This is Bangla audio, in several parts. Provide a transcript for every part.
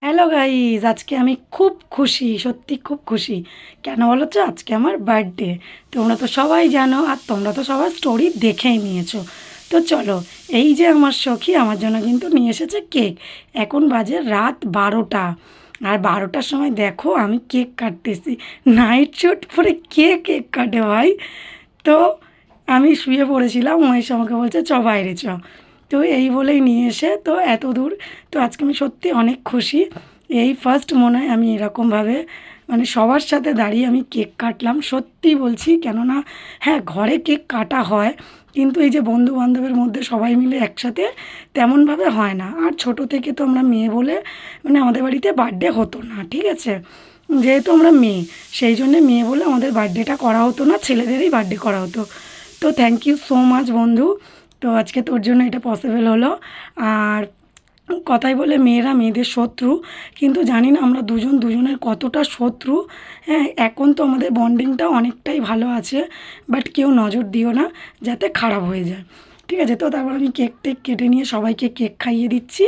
হ্যালো গাইজ, আজকে আমি খুব খুশি, সত্যি খুব খুশি। কেন বলো তো? আজকে আমার বার্থডে। তোমরা তো সবাই জানো, আর তোমরা তো সবার স্টোরি দেখেই নিয়েছো। তো চলো, এই যে আমার সখী আমার জন্য কিন্তু নিয়ে এসেছে কেক। এখন বাজে রাত 12টা, আর 12টার সময় দেখো আমি কেক কাটতেছি। নাইট স্যুট পরে কে কেক কাটে ভাই? তো আমি শুয়ে পড়েছিলাম, ও এসে আমাকে বলছে চ বাইরে চ। তো এই বলেই নিয়ে এসে তো এত দূর। তো আজকে আমি সত্যি অনেক খুশি। এই ফার্স্ট মনে হয় আমি এরকমভাবে মানে সবার সাথে দাঁড়িয়ে আমি কেক কাটলাম, সত্যি বলছি। কেননা হ্যাঁ, ঘরে কেক কাটা হয়, কিন্তু এই যে বন্ধু বান্ধবের মধ্যে সবাই মিলে একসাথে তেমনভাবে হয় না। আর ছোট থেকে তো আমরা মেয়ে বলে মানে আমাদের বাড়িতে বার্থডে হতো না, ঠিক আছে? যেহেতু আমরা মেয়ে, সেই জন্যে মেয়ে বলে আমাদের বার্থডেটা করা হতো না, ছেলেদেরই বার্থডে করা হতো। তো থ্যাংক ইউ সো মাচ বন্ধু। তো আজকে তোর জন্য এটা পসিবল হলো। আর কথাই বলে মেয়েরা মেয়েদের শত্রু, কিন্তু জানি না আমরা দুজন দুজনের কতটা শত্রু। হ্যাঁ, এখন তো আমাদের বন্ডিংটা অনেকটাই ভালো আছে, বাট কেউ নজর দিও না যাতে খারাপ হয়ে যায়, ঠিক আছে? তো তারপর আমি কেক টেক কেটে নিয়ে সবাইকে কেক খাইয়ে দিচ্ছি।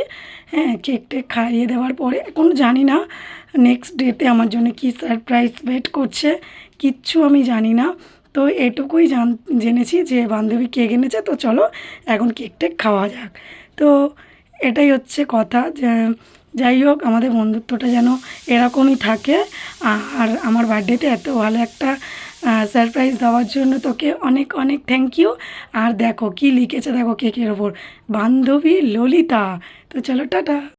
হ্যাঁ, কেক টেক খাইয়ে দেওয়ার পরে এখন জানি না নেক্সট ডেতে আমার জন্য কী সারপ্রাইজ ওয়েট করছে, কিচ্ছু আমি জানি না। তো এটুকুই জেনেছি যে বান্ধবী কেক এনেছে, তো চলো এখন কেক টেক খাওয়া যাক। তো এটাই হচ্ছে কথা, যে যাই হোক আমাদের বন্ধুত্বটা যেন এরকমই থাকে। আর আমার বার্থডেতে এত ভালো একটা সারপ্রাইজ দেওয়ার জন্য তোকে অনেক অনেক থ্যাংক ইউ। আর দেখো কি লিখেছে, দেখো কেকের ওপর, বান্ধবী ললিতা। তো চলো টাটা।